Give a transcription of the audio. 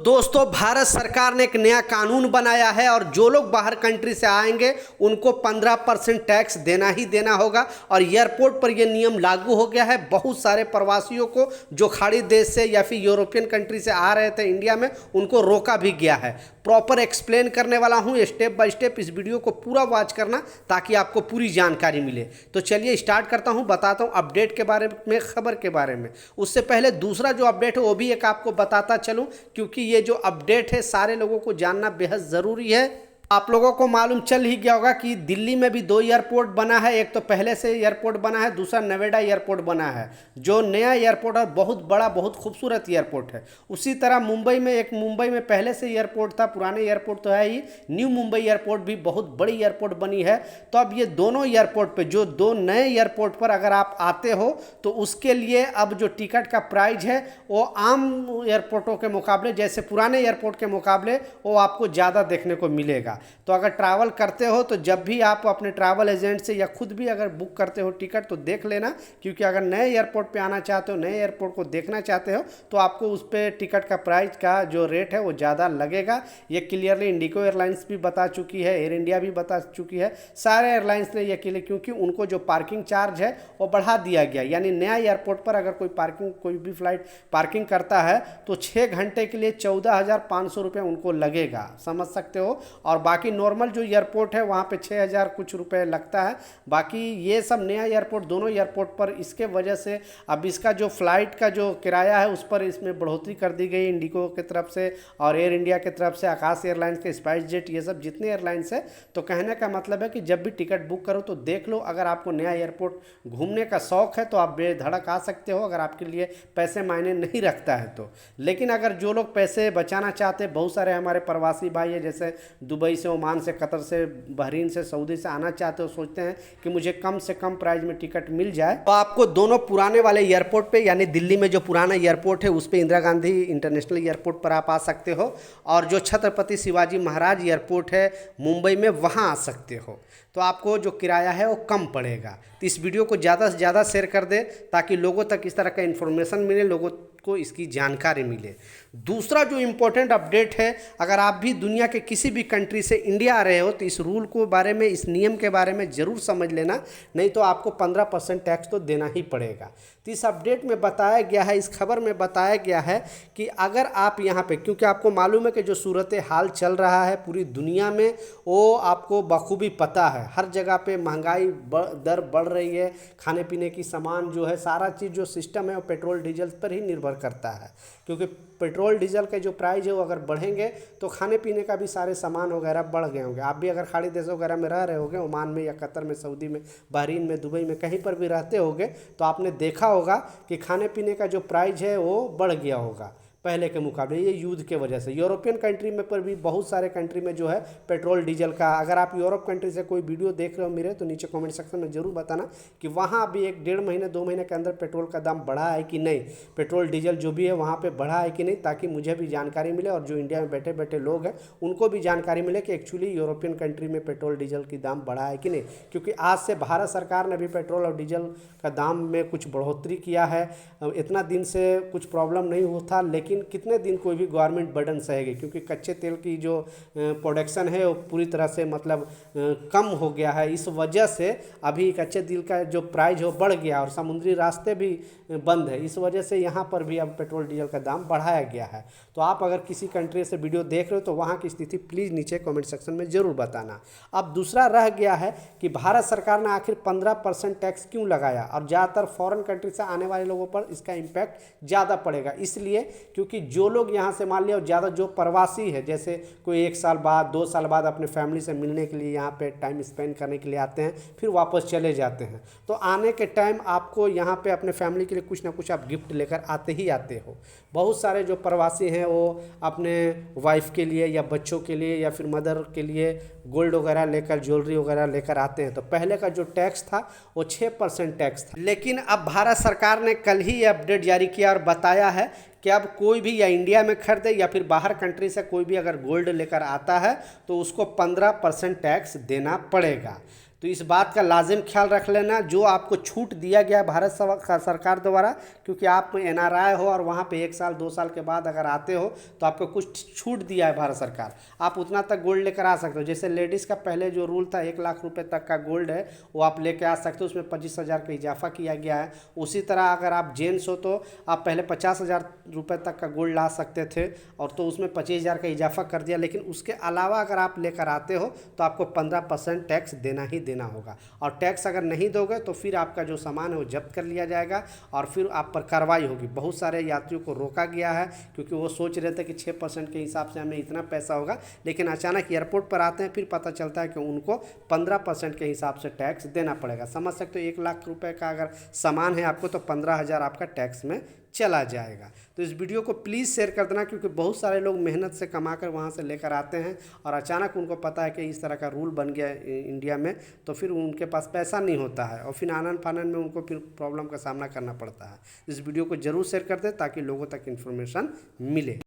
दोस्तों, भारत सरकार ने एक नया कानून बनाया है और जो लोग बाहर कंट्री से आएंगे उनको 15% टैक्स देना ही देना होगा। और एयरपोर्ट पर यह नियम लागू हो गया है। बहुत सारे प्रवासियों को जो खाड़ी देश से या फिर यूरोपियन कंट्री से आ रहे थे इंडिया में, उनको रोका भी गया है। प्रॉपर एक्सप्लेन करने वाला हूँ स्टेप बाय स्टेप। इस वीडियो को पूरा वॉच करना ताकि आपको पूरी जानकारी मिले। तो चलिए स्टार्ट करता हूँ, बताता हूँ अपडेट के बारे में, खबर के बारे में। उससे पहले दूसरा जो अपडेट है वो भी एक आपको बताता चलूँ, क्योंकि ये जो अपडेट है सारे लोगों को जानना बेहद ज़रूरी है। आप लोगों को मालूम चल ही गया होगा कि दिल्ली में भी 2 एयरपोर्ट बना है। एक तो पहले से एयरपोर्ट बना है, दूसरा नोएडा एयरपोर्ट बना है, जो नया एयरपोर्ट है, बहुत बड़ा, बहुत खूबसूरत एयरपोर्ट है। उसी तरह मुंबई में पहले से एयरपोर्ट था, पुराने एयरपोर्ट तो है ही। न्यू मुंबई एयरपोर्ट भी बहुत बड़ी एयरपोर्ट बनी है। तो अब ये दोनों एयरपोर्ट पे, जो 2 नए एयरपोर्ट पर अगर आप आते हो तो उसके लिए अब जो टिकट का प्राइस है वो आम एयरपोर्टों के मुकाबले, जैसे पुराने एयरपोर्ट के मुकाबले, वो आपको ज़्यादा देखने को मिलेगा। तो अगर ट्रैवल करते हो तो जब भी आप अपने ट्रैवल एजेंट से या खुद भी अगर बुक करते हो टिकट तो देख लेना, क्योंकि अगर नए एयरपोर्ट पे आना चाहते हो, नए एयरपोर्ट को देखना चाहते हो, तो आपको उस पर टिकट का प्राइस का जो रेट है वो ज़्यादा लगेगा। ये क्लियरली इंडिगो एयरलाइंस भी बता चुकी है, एयर इंडिया भी बता चुकी है, सारे एयरलाइंस ने ये क्लियर, क्योंकि उनको जो पार्किंग चार्ज है वो बढ़ा दिया गया। यानी नया एयरपोर्ट पर अगर कोई भी फ्लाइट पार्किंग करता है तो 6 घंटे के लिए 14,500 रुपये उनको लगेगा, समझ सकते हो। और बाकी नॉर्मल जो एयरपोर्ट है वहाँ पे 6,000 कुछ रुपए लगता है। बाकी ये सब नया एयरपोर्ट, दोनों एयरपोर्ट पर, इसके वजह से अब इसका जो फ्लाइट का जो किराया है उस पर इसमें बढ़ोतरी कर दी गई इंडिगो की तरफ से और एयर इंडिया की तरफ से, आकाश एयरलाइंस के, स्पाइस जेट, ये सब जितने एयरलाइंस है। तो कहने का मतलब है कि जब भी टिकट बुक करो तो देख लो। अगर आपको नया एयरपोर्ट घूमने का शौक है तो आप बेधड़क आ सकते हो, अगर आपके लिए पैसे मायने नहीं रखता है तो। लेकिन अगर जो लोग पैसे बचाना चाहते हैं, बहुत सारे हमारे प्रवासी भाई है, जैसे दुबई से, ओमान से, कतर से, बहरीन से, सऊदी से आना चाहते हो, सोचते हैं कि मुझे कम से कम प्राइस में टिकट मिल जाए, तो आपको दोनों पुराने वाले एयरपोर्ट पे, यानी दिल्ली में जो पुराना एयरपोर्ट है उस पे, इंदिरा गांधी इंटरनेशनल एयरपोर्ट पर आप आ सकते हो। और जो छत्रपति शिवाजी महाराज एयरपोर्ट है मुंबई में, वहाँ आ सकते हो। तो आपको जो किराया है वो कम पड़ेगा। तो इस वीडियो को ज़्यादा से ज़्यादा शेयर कर दे ताकि लोगों तक इस तरह का इन्फॉर्मेशन मिले, लोगों को इसकी जानकारी मिले। दूसरा जो इम्पोर्टेंट अपडेट है, अगर आप भी दुनिया के किसी भी कंट्री से इंडिया आ रहे हो तो इस रूल को बारे में, इस नियम के बारे में ज़रूर समझ लेना, नहीं तो आपको 15% टैक्स तो देना ही पड़ेगा। तो इस अपडेट में बताया गया है, इस खबर में बताया गया है कि अगर आप यहाँ पे, क्योंकि आपको मालूम है कि जो सूरत हाल चल रहा है पूरी दुनिया में, वो आपको बखूबी पता है। हर जगह पे महंगाई दर बढ़ रही है, खाने पीने की सामान जो है, सारा चीज़ जो सिस्टम है वो पेट्रोल डीजल पर ही निर्भर करता है। क्योंकि पेट्रोल डीजल के जो प्राइस है वो अगर बढ़ेंगे तो खाने पीने का भी सारे सामान वगैरह बढ़ गए होंगे। आप भी अगर खाड़ी देश वगैरह में रह रहे होंगे, ओमान में या कतर में, सऊदी में, बहरीन में, दुबई में, कहीं पर भी रहते होंगे, तो आपने देखा होगा कि खाने पीने का जो प्राइस है वो बढ़ गया होगा पहले के मुकाबले, ये युद्ध के वजह से। यूरोपियन कंट्री में पर भी, बहुत सारे कंट्री में जो है पेट्रोल डीजल का, अगर आप यूरोप कंट्री से कोई वीडियो देख रहे हो मेरे, तो नीचे कमेंट सेक्शन में ज़रूर बताना कि वहाँ अभी 1-1.5 महीने 2 महीने के अंदर पेट्रोल का दाम बढ़ा है कि नहीं, पेट्रोल डीजल जो भी है वहाँ पर बढ़ा है कि नहीं, ताकि मुझे भी जानकारी मिले और जो इंडिया में बैठे बैठे लोग हैं उनको भी जानकारी मिले कि एक्चुअली यूरोपियन कंट्री में पेट्रोल डीजल की दाम बढ़ा है कि नहीं। क्योंकि आज से भारत सरकार ने भी पेट्रोल और डीजल का दाम में कुछ बढ़ोतरी किया है। इतना दिन से कुछ प्रॉब्लम नहीं होता, लेकिन कितने दिन कोई भी गवर्नमेंट बर्डन सहेगी, क्योंकि कच्चे तेल की जो प्रोडक्शन है वो पूरी तरह से मतलब कम हो गया है। इस वजह से अभी कच्चे तेल का जो प्राइस है वो बढ़ गया और समुद्री रास्ते भी बंद है। इस वजह से यहाँ पर भी अब पेट्रोल डीजल का दाम बढ़ाया गया है। तो आप अगर किसी कंट्री से वीडियो देख रहे हो तो वहाँ की स्थिति प्लीज़ नीचे कमेंट सेक्शन में ज़रूर बताना। अब दूसरा रह गया है कि भारत सरकार ने आखिर 15% टैक्स क्यों लगाया, और ज़्यादातर फॉरेन कंट्री से आने वाले लोगों पर इसका इम्पैक्ट ज़्यादा पड़ेगा। इसलिए क्योंकि जो लोग यहाँ से, मान लिया ज़्यादा जो प्रवासी है, जैसे कोई 1 साल बाद, 2 साल बाद अपने फैमिली से मिलने के लिए यहाँ पे टाइम स्पेंड करने के लिए आते हैं, फिर वापस चले जाते हैं। तो आने के टाइम आपको यहाँ पे अपने फैमिली के लिए कुछ ना कुछ आप गिफ्ट लेकर आते ही आते हो। बहुत सारे जो प्रवासी हैं वो अपने वाइफ के लिए या बच्चों के लिए या फिर मदर के लिए गोल्ड वगैरह लेकर, ज्वेलरी वगैरह लेकर आते हैं। तो पहले का जो टैक्स था वो 6% टैक्स था, लेकिन अब भारत सरकार ने कल ही ये अपडेट जारी किया और बताया है कि अब कोई भी या इंडिया में खरीदे या फिर बाहर कंट्री से कोई भी अगर गोल्ड लेकर आता है तो उसको 15% टैक्स देना पड़ेगा। तो इस बात का लाजिम ख्याल रख लेना, जो आपको छूट दिया गया है भारत सरकार द्वारा, क्योंकि आप NRI हो और वहाँ पे 1 साल 2 साल के बाद अगर आते हो तो आपको कुछ छूट दिया है भारत सरकार, आप उतना तक गोल्ड लेकर आ सकते हो। जैसे लेडीज़ का पहले जो रूल था 1 लाख रुपए तक का गोल्ड है वो आप लेके आ सकते हो, उसमें 25,000 का इजाफा किया गया है। उसी तरह अगर आप जेंट्स हो तो आप पहले 50,000 रुपये तक का गोल्ड ला सकते थे, और तो उसमें 25,000 का इजाफा कर दिया। लेकिन उसके अलावा अगर आप लेकर आते हो तो आपको 15% टैक्स देना ही देना होगा, और टैक्स अगर नहीं दोगे तो फिर आपका जो सामान है वो जब्त कर लिया जाएगा और फिर आप पर कार्रवाई होगी। बहुत सारे यात्रियों को रोका गया है क्योंकि वो सोच रहे थे कि 6% के हिसाब से हमें इतना पैसा होगा, लेकिन अचानक एयरपोर्ट पर आते हैं फिर पता चलता है कि उनको 15% के हिसाब से टैक्स देना पड़ेगा। समझ सकते हो, 1 लाख रुपए का अगर सामान है आपको तो 15,000 आपका टैक्स में चला जाएगा। तो इस वीडियो को प्लीज़ शेयर कर देना, क्योंकि बहुत सारे लोग मेहनत से कमा कर वहाँ से लेकर आते हैं और अचानक उनको पता है कि इस तरह का रूल बन गया है इंडिया में, तो फिर उनके पास पैसा नहीं होता है और फिर आनन फानन में उनको फिर प्रॉब्लम का सामना करना पड़ता है। इस वीडियो को जरूर शेयर कर दें ताकि लोगों तक इन्फॉर्मेशन मिले।